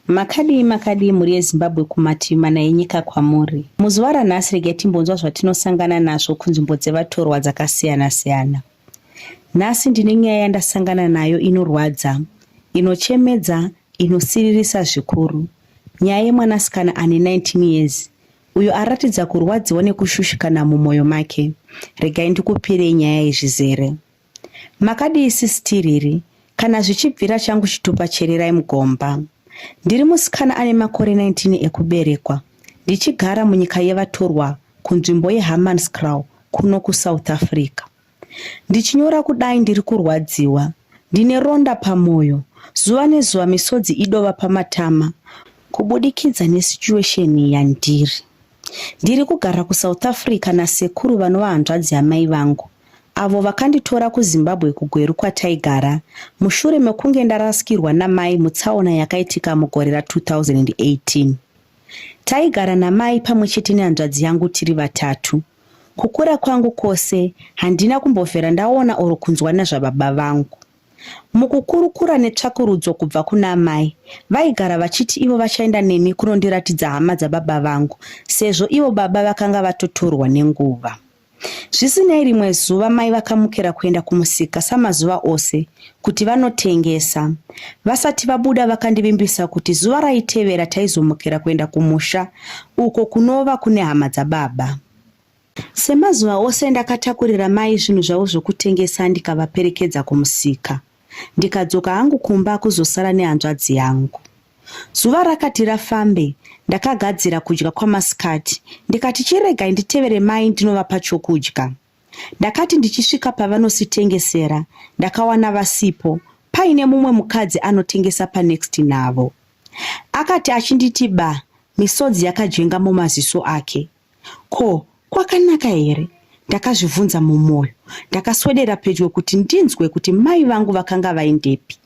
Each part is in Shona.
Makadi muri yeZimbabwe kumativi mana enyika kwamuri. Muzuva ranhasi regai timbonzwa zvatinosangana nazvo kunzvimbo dzevatorwa dzakasiyana-siyana. Nhasi ndine nyaya yandasangana nayo inorwadza, inochemedza, inosiririsa zvikuru. Nyaya yemwanasikana ane 19 years uyo aratidza kurwadziwa nekushushikana mumwoyo make. Regai ndikupirei nyaya yezvizere. Makadi isisitiriri kana zvichibvira changu chitupa chererai mugomba. Ndiri musikana ane makore 19 ekuberekwa. Ndichigara munyika yevatorwa kunzvimbo yeHammanskraal kuno kuSouth Africa. Ndichinyora kudai ndiri kurwadziwa. Ndine ronda pamwoyo. Zuva nezuva misodzi idova pamatama. Kubudikidza nesituation yandiri. Ndiri kugara kuSouth Africa nasekuru vanova hanzvadzi yamai vangu. Avo vakanditora kuZimbabwe kugweru kwataigara mushure mekunge ndarasikirwa namai mutsaona yakaitika mugore ra2018. Taigara namai pamwe chete nehanzvadzi yangu tiri vatatu. Kukura kwangu kwose handina kumbofera ndaona oro kunzwa nazvababa vangu. Mukukurukura netsvakurudzo kubva kuna mai, vaigara vachiti ivo vachaenda neni kunondiratidza hama dzababa vangu, sezvo ivo baba vakanga vatotorwa nenguva. Zvisinei rimwe zuva mai vakamukira kuenda kumusika samazuva ose kuti vanotengesa. Vasati vabuda vakandivimbisa kuti zuva raitevera taizomukira kuenda kumusha uko kunova kune hama dzababa. Semazuva ose ndakatakurira mai zvinhu zvavo zvokutengesa ndikavaperekedza kumusika. Ndikadzoka hangu kumba kuzosara nehanzvadzi yangu. Zuva rakati rafambe, ndakagadzira kudya kwamasikati. Ndikati chiregai nditevere mai ndinovapa chokudya. Ndakati ndichisvika pavanositengesera, ndakawana vasipo, paine mumwe mukadzi anotengesa panext navo. Akati achinditi ba, misodzi yakajenga mumaziso ake. Ko, kwakanaka here? Ndakazvibvunza mumwoyo. Ndakaswedera pedyo kuti ndinzwe kuti mai vangu vakanga vaendepi.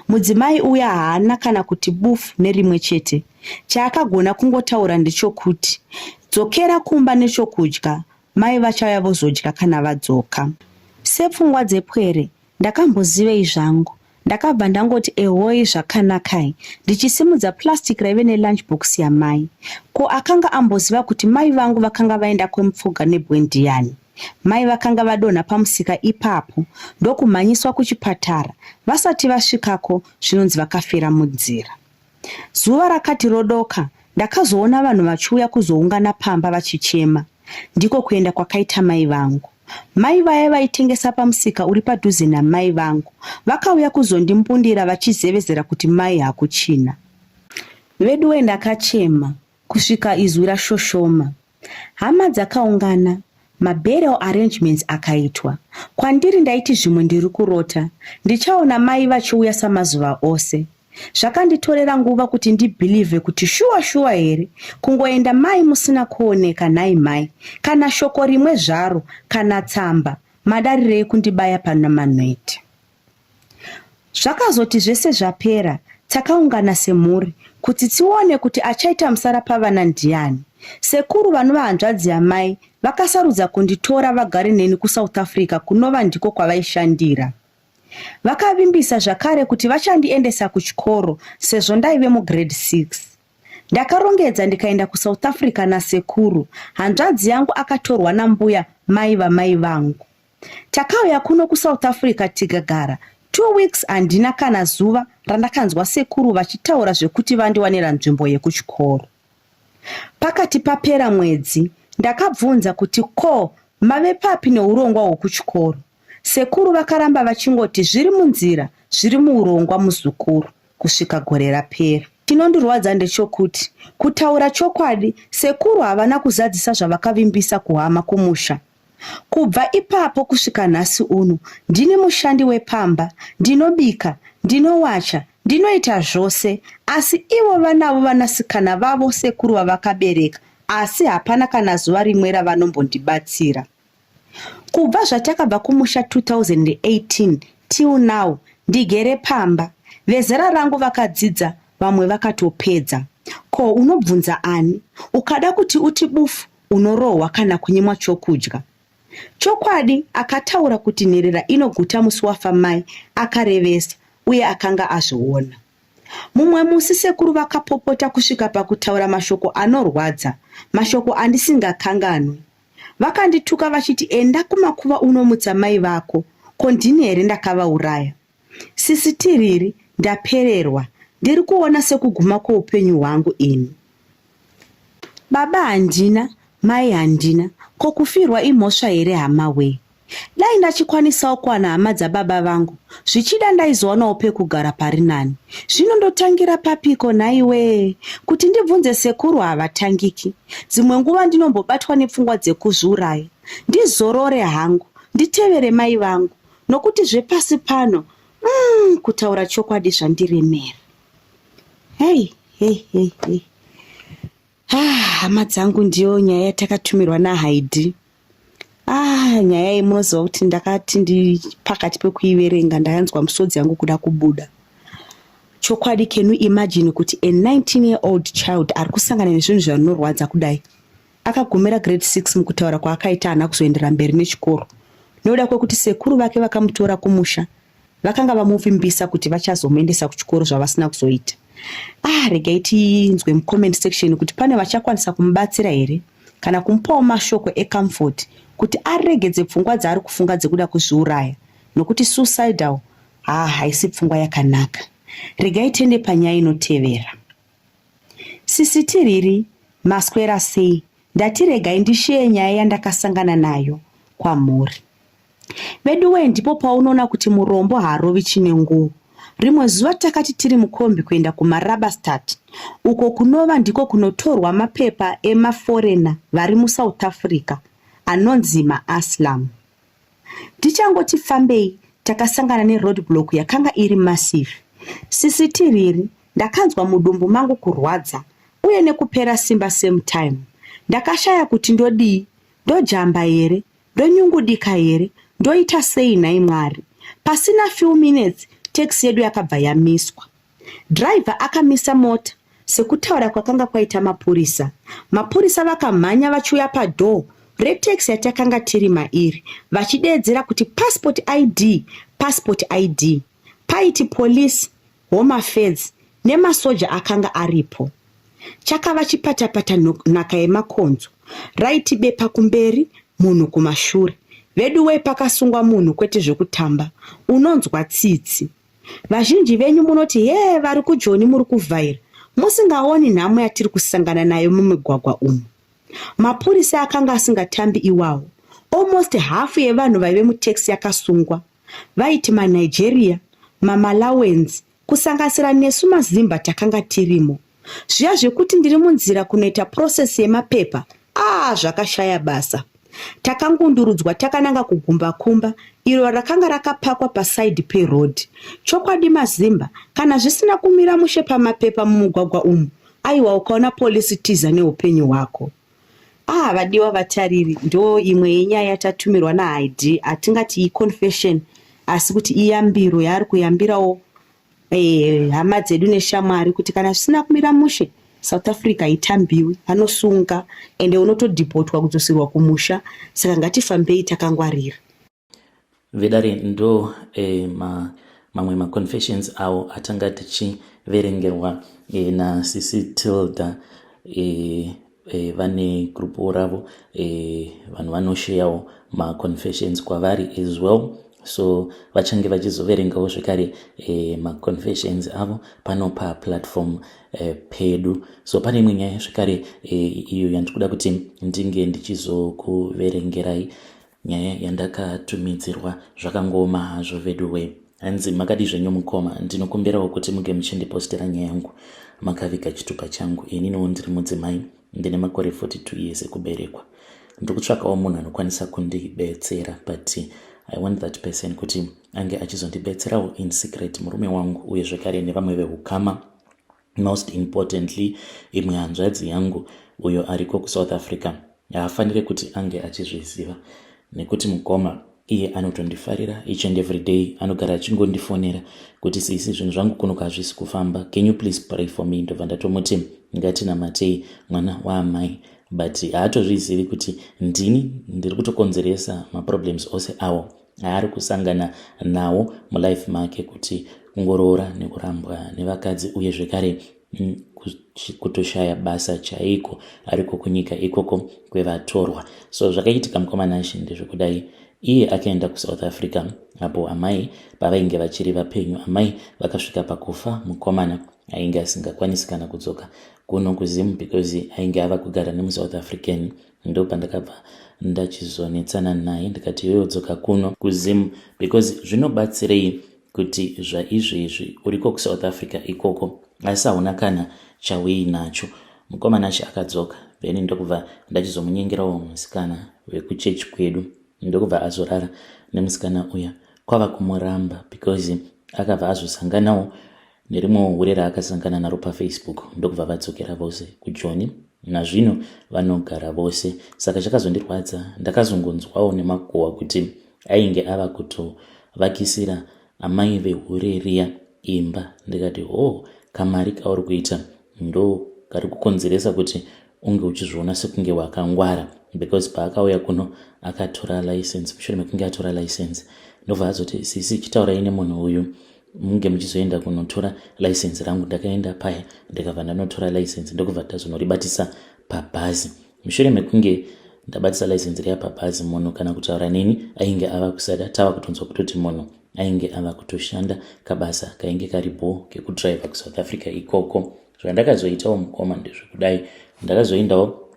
Mudzimai uya haana kana kuti bufu nerimwe chete. Chaakagona kungotaura ndechokuti dzokera kumba nechokudya, mai vachauya vozodya kana vadzoka. Sepfungwa dzepwere ndakambozivei zvangu. Ndakabva ndangoti ehoi zvakanakai, ndichisimudza plastic raive nelunchbox yamai. Ko akanga amboziva kuti mai vangu vakanga vaenda kwemupfuga nebwendiyani. Mai vakanga vadonha pamusika ipapo ndokumhanyiswa kuchipatara. Vasati vasvikako zvinonzi vakafira munzira. Zuva rakati rodoka, ndakazoona vanhu vachiuya kuzoungana pamba vachichema. Ndiko kuenda kwakaita mai vangu. Mai vaya vaitengesa pamusika uri padhuze namai vangu vakauya kuzondimbundira vachizevezera kuti mai hakuchina. Veduwe ndakachema kusvika izwi rashoshoma. Hama dzakaungana, maburial arrangements akaitwa. Kwandiri ndaiti zvimwe ndiri kurota, ndichaona mai vachiuya samazuva ose. Zvakanditorera nguva kuti ndibhilive kuti shuwa here kungoenda mai musina kuoneka nhai mai, kana shoko rimwe zvaro, kana tsamba, madarirei kundibaya pana manwete. Zvakazoti zvese zvapera, takaungana semhuri kuti tione kuti achaita musara pavana ndiani. Sekuru vanova hanzvadzi yamai vakasarudza kunditora vagare neni kuSouth Africa kunova ndiko kwavaishandira. Vakavimbisa zvakare kuti vachandiendesa kuchikoro sezvo ndaive mugrade 6. Ndakarongedza ndikaenda kuSouth Africa nasekuru. Hanzvadzi yangu akatorwa nambuya mai vamai vangu. Takauya kuno kuSouth Africa tikagara 2 weeks handina kana zuva randakanzwa sekuru vachitaura zvekuti vandiwanira nzvimbo yekuchikoro. Pakati papera mwedzi ndakabvunza kuti ko mave papi neurongwa hwekuchikoro. Sekuru vakaramba vachingoti zviri munzira, zviri muurongwa muzukuru, kusvika gore rapera. Chinondirwadza ndechokuti kutaura chokwadi sekuru havana kuzadzisa zvavakavimbisa kuhama kumusha. Kubva ipapo kusvika nhasi uno ndini mushandi wepamba, ndinobika, ndinowacha, ndinoita zvose, asi ivo vanavo vanasikana vavo sekuru vavakabereka, asi hapana kana zuva rimwe ravanombondibatsira. Kubva zvatakabva kumusha 2018 till now ndigere pamba. Vezera rangu vakadzidza, vamwe vakatopedza. Ko unobvunza ani? Ukada kuti uti bufu unorohwa kana kunyimwa chokudya. Chokwadi akataura kuti nherera inoguta musi wafa mai akarevesa uye akanga azviona. Mumwe musi sekuru vakapopota kusvika pakutaura mashoko anorwadza, mashoko andisingakanganwi. Vakandituka vachiti, enda kumakuva unomutsa mai vako, ko ndini here ndakavauraya? Sisi Tiriri, ndapererwa, ndiri kuona sekuguma kweupenyu hwangu ini. Baba handina, mai handina, ko kufirwa imhosva here hama wee? Dai ndachikwanisawo kuwana hama dzababa vangu, zvichida ndaizowanawo pekugara pari nani. Zvinondotangira papiko nhaiwe? Kuti ndibvunze sekuru havatangiki. Dzimwe nguva ndinombobatwa nepfungwa dzekuzviuraya. Ndizorore hangu, nditevere mai vangu, nokuti zvepasi pano kutaura chokwadi zvandiremera. Hei. Hama dzangu ndiyo nyaya yatakatumirwa naHaidhi. Nyaya iyi munoziva kuti ndakati ndi pakati pekuiverenga ndakanzwa musodzi yangu kuda kubuda. Chokwadi, can you imagine kuti a 19-year-old child ari kusangana nezvinhu zvinorwadza kudai? Akagumira grade 6 mukutaura kwaakaita haana kuzoendera mberi nechikoro. Noda kwekuti sekuru vake vakamutora kumusha. Vakanga vamuvimbisa kuti vachazomuendesa kuchikoro zvavasina kuzoita. Regai tinzwe mucomment section kuti pane vachakwanisa kumubatsira here kana kumupawo mashoko ecomfort kuti aregedze pfungwa dzaari kufunga dzekuda kuzviuraya, nokuti suicidal haisi pfungwa yakanaka. Regai tende panyaya inotevera. Sisi Tiriri, maswera sei? Ndati regai ndishiye nyaya yandakasangana nayo kwamuri. Vedu we, ndipo paunoona kuti murombo haarovi chine nguo. Rimwe zuva takati tiri mukombi kuenda kuMarabastad, uko kunova ndiko kunotorwa mapepa emaforena vari muSouth Africa anonzi maAslam. Tichangoti fambei takasangana neroadblock yakanga iri massive. Sisi Tiriri, ndakanzwa mudumbu mangu kurwadza uye nekupera simba same time. Ndakashaya kuti ndodii, ndojamba here, ndonyungudika here, ndoita sei nhai Mwari. Pasina few minutes taxi yedu yakabva yamiswa. Driver akamisa mota sekutaura kwakanga kwaita mapurisa. Mapurisa vakamhanya vachiuya padoo retaxi yatakanga tiri mairi vachideedzera kuti passport ID. Paiti police, home affairs nemasoja akanga aripo. Chakava chipatapata nhaka yemakonzo. Raiti bepa kumberi, munhu kumashure. Vedu we, pakasungwa munhu kwete zvekutamba. Unonzwa tsitsi. Vazhinji venyu munoti vari kuJoni muri kuvhaira, musingaoni nhamo yatiri kusangana nayo mumigwagwa umu. Mapurisa akanga asingatambi iwawo. Almost half yevanhu vaive mutaxi yakasungwa. Vaiti maNigeria, maMalawians, kusanganisira nesu maZimba takanga tirimo. Zviya zvekuti ndiri munzira kunoita process yemapepa, zvakashaya basa. Takangundurudzwa takananga kugumbakumba iro rakanga rakapakwa paside peroad. Chokwadi maZimba, kana zvisina kumira mushe pamapepa mumugwagwa umu, aiwa ukaona polisi tiza neupenyu hwako. Vadiwa vatariri, ndo imwe yenyaya yatatumirwa naHaidhi, atingati i-confession, asi kuti iyambiro yaari kuyambirawo hama dzedu neshamwari kuti kana zvisina kumira mushe, South Africa itambiwi, anosunga, ende unotodhipotwa kudzosirwa kumusha. Saka ngatifambei takangwarira. Vedare ndo mamwe ma-confessions awo atanga tichiverengerwa naSisi Tilda. Vane grupu ravo vanhu vanoshayawo ma-confessions kwavari as well. So vachange vachizoverengawo zvekare ma-confessions avo pano paplatform pedu. So pane imwe nyaya zvekare iyo yandikuda kuti ndinge ndichizokuverengerai, nyaya yandakatumidzirwa zvakangoma hazvo veduwe. Hanzi makadi zvenyu mukoma, ndinokumbirawo kuti muge muchindipostera nyaya yangu makaviga chitupa changu. Ininiwo ndiri mudzimai, ndine makore 42 years ekuberekwa. Ndikutsvakawo munhu anokwanisa kundibetsera, but I want that person kuti ange achizondibetserawo in secret, murume wangu uye zvekare nevamwe vehukama. Most importantly, imwe hanzvadzi yangu uyo ariko kuSouth Africa haafanire kuti ange achizviziva, nekuti mukoma iye anotondifarira each and every day. Anogara achingondifonera kuti sisi zvinhu zvangu kuno hazvisi kufamba, can you please pray for me? Ndobva ndatomuti ngatinamatei mwana waamai, but haatozvizivi kuti ndini ndiri kutokonzeresa maproblems ose awo aari kusangana nawo mulife make, kuti kungoroora nekurambwa nevakadzi uye zvekare kutoshaya basa chaiko ariko kunyika ikoko kwevatorwa. So zvakaitika mukomana Nash ndezvekudai iye akaenda kuSouth Africa apo amai pavainge vachiri vapenyu. Amai vakasvika pakufa, mukomana ainge asingakwanisi kana kudzoka kuno kuZim because ainge ava kugara nemuSouth African. Ndo pandakabva ndachizonetsana naye ndikati iwewe dzoka kuno kuZim because zvinobatsirei kuti zvaizvezvi uriko kuSouth Africa ikoko asi hauna kana chauinacho. Mukomana Nash akadzoka, then ndokubva ndachizomunyengerawo musikana wekuchechi kwedu, ndokubva azorara nemusikana uya. Kwava kumuramba because akabva azosanganawo nerimwe hure raakasangana naro paFacebook, ndokubva vadzokera vose kuJoni. Nazvino vanogara vose. Saka chakazondirwadza, ndakazongonzwawo nemagohwa kuti ainge ava kutovakisira amai vehure riya imba. Ndikati kamari kauri kuita ndo kari kukonzeresa kuti unge uchizviona sekunge wakangwara, because paakauya kuno akatora license. Mushure mekunge atora license ndobva azoti sisi chitaurai nemunhu uyu munge muchizoenda kunotora license rangu. Ndakaenda paya ndikabva ndanotora license ndokubva tazonoribatisa pabhazi. Mushure mekunge ndabatisa license riya pabhazi, munhu kana kutaura neni ainge ava kusada. Tava kutonzwa kutoti munhu ainge ava kutoshanda kabasa kainge karipo kekudriva kuSouth Africa ikoko. Zvandakazoitawo mukoma ndezvekudai, ndakazoendawo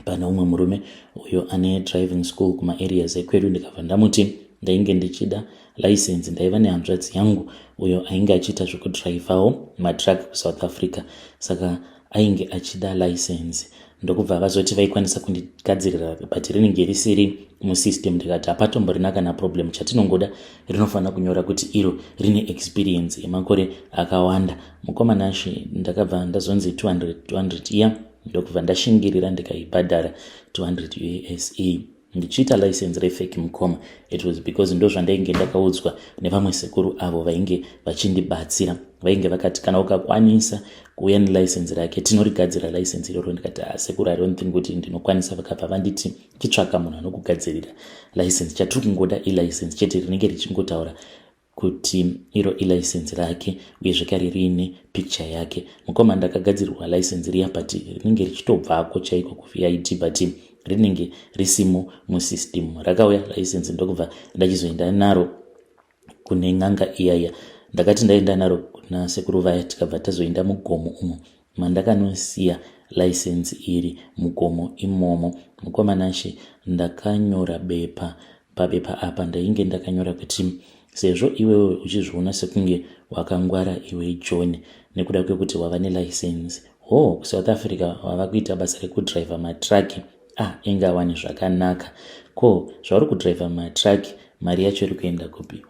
pana umwe murume uyo ane driving school kumaareas ekwedu. Ndikabva ndamuti ndainge ndichida license. Ndaiva nehanzvadzi yangu uyo ainge achiita zvekudrivawo matrack kuSouth Africa, saka ainge achida license. Ndokubva vazoti vaikwanisa kundigadzirira but rinenge risiri musystem. Ndikati hapatomborina kana problem, chatinongoda rinofanira kunyora kuti iro rine experience yemakore akawanda. Mukomana Nash ndakabva ndazonzi 200 iya, ndokubva ndashingirira ndikaibhadhara 200 USA ndichiita license refake mukoma. It was because ndo zvandainge ndakaudzwa nevamwe sekuru avo vainge vachindibatsira. Vainge vakati kana ukakwanisa kuuya nelicense rake tinorigadzira license iroro. Ndikati sekuru I don't think kuti ndinokwanisa. Vakabva vanditi chitsvaka munhu anokugadzirira license, chatiri kungoda ilicense chete rinenge richingotaura kuti iro ilicense rake uye zvekare riine picture yake. Mukoma ndakagadzirirwa license riya but rinenge richitobvako chaiko kuVIT but rinenge risimo musystem. Rakauya license ndokubva ndachizoenda naro kune ng'anga iyaya. Ndakati ndaenda naro kuna sekuru vaya tikabva tazoenda mugomo umo mandakanosiya license iri mugomo imomo. Mukomana Nash ndakanyora bepa, pabepa apa ndainge ndakanyora kuti sezvo iwewe uchizviona sekunge wakangwara iwe John nekuda kwekuti wava nelicense, kuSouth Africa wava kuita basa rekudriva matraki, inga wani zvakanaka. Ko zvauri kudriva matraki mari yacho iri kuenda kupi?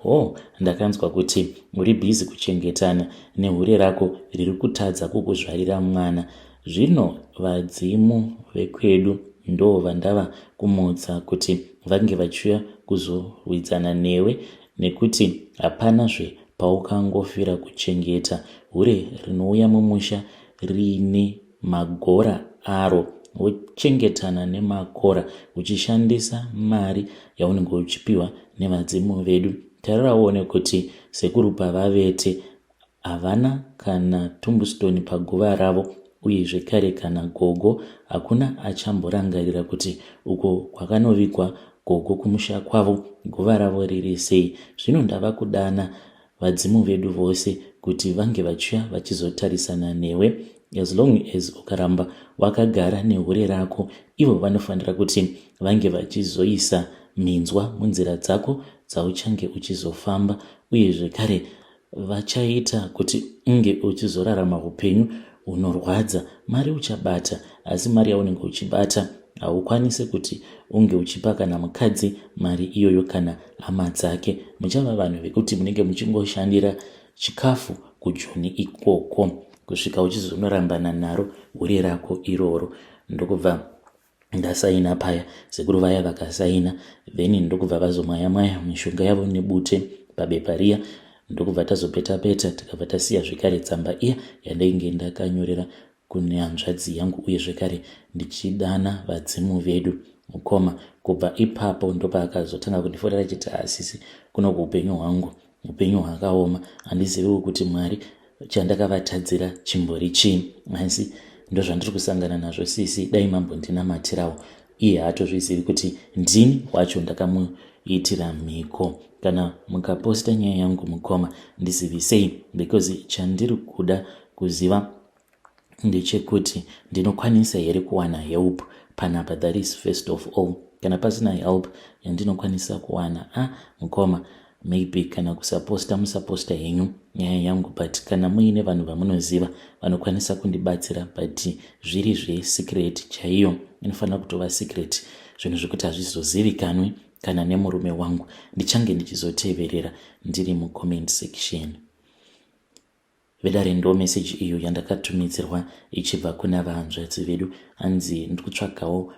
Ndakanzwa kuti uri busy kuchengetana nehure rako riri kutadza kukuzvarira mwana. Zvino vadzimu vekwedu ndo vandava kumutsa kuti vange vachiuya kuzorwidzana newe, nekuti hapana paukangofira kuchengeta hure rinouya mumusha riine magora aro, wochengetana nemakora uchishandisa mari yaunenge uchipiwa nevadzimu vedu. Tarirawo nekuti sekuru pavavete havana kana tumbustone paguva ravo, uye zvekare kana gogo hakuna achamborangarira kuti uko kwakanovikwa gogo kumusha kwavo guva ravo riri sei. Zvino ndava kudana vadzimu vedu vose kuti vange vachiuya vachizotarisana newe. As long as ukaramba wakagara nehure rako, ivo vanofanira kuti vange vachizoisa minzwa munzira dzako dzauchange uchizofamba, uye zvekare vachaita kuti unge uchizorarama upenyu unorwadza. Mari uchabata, asi mari yaunenge uchibata haukwanisi kuti unge uchipa kana mukadzi mari iyoyo kana hama dzake. Muchava vanhu vekuti munenge muchingoshandira chikafu kuJoni ikoko kusvika uchizonorambana naro hure rako iroro. Ndokubva ndasaina paya, sekuru vaya vakasaina, then ndokubva vazomwaya mishonga yavo nebute pabepa riya. Ndokubva tazopeta-peta tikabva tasiya zvekare tsamba iya yandainge ndakanyorera kune hanzvadzi yangu, uye zvekare ndichidana vadzimu vedu. Mukoma kubva ipapo ndopaakazotanga kundifonera achiti asisi kuno kuupenyu hwangu upenyu hwakaoma. Handiziviwo kuti Mwari chandakavatadzira chimbori chii, asi ndozvandiri kusangana nazvo. Sisi dai mambondinamatirawo, iye haatozvizivi kuti ndini wacho ndakamuitira mhiko. Kana mukaposta nyaya yangu mukoma, ndizivisei, because chandiri kuda kuziva ndechekuti ndinokwanisa here kuwana help panapa. That is first of all. Kana pasina help yandinokwanisa kuwana, mukoma, maybe kana kusaposta musaposta henyu nyaya yangu, but kana muine vanhu vamunoziva vanokwanisa kundibatsira, but zviri zvesecret chaiyo, inofanira kutova secret, zvinhu zvekuti hazvizozivikanwi kana nemurume wangu. Ndichange ndichizoteverera ndiri mucomment section. Vedare ndo message iyo yandakatumidzirwa ichibva kuna vahanzvadzi vedu. Hanzi ndikutsvagawo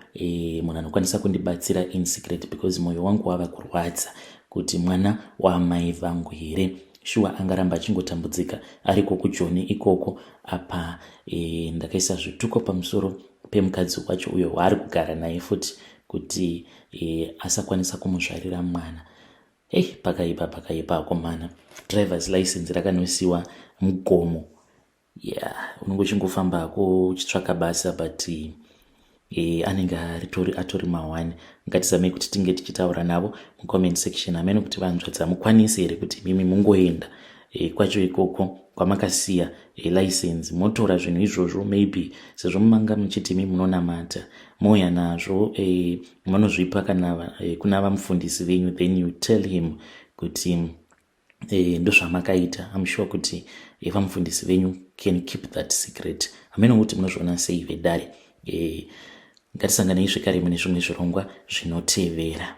munhu anokwanisa kundibatsira in secret, because mwoyo wangu wava kurwadza kuti mwana waamai vangu here shuwa angaramba achingotambudzika ariko kuJoni ikoko. Apa ndakaisa zvituko pamusoro pemukadzi wacho uyo waari kugara naye futi kuti asakwanisa kumuzvarira mwana. Pakaipa akomana. Driver's license rakanosiwa mugomo. Unenge uchingofamba hako uchitsvaka basa, but anenge atori mawani. Ngatizamei kuti tinge tichitaura navo mucomment section. Amene kuti vanzvadzi hamukwanisi here kuti mimi mungoenda kwacho ikoko kwamakasiya license motora zvinhu izvozvo, maybe sezvo mumanga muchiti mimi munonamata mouya nazvo munozvipa kana kuna vamufundisi venyu, then you tell him kuti ndozvamakaita. I'm sure kuti vamufundisi venyu can keep that secret. Amene kuti munozviona sei Vedare. Ngatisanganei zvekare mune zvimwe zvirongwa zvinotevera.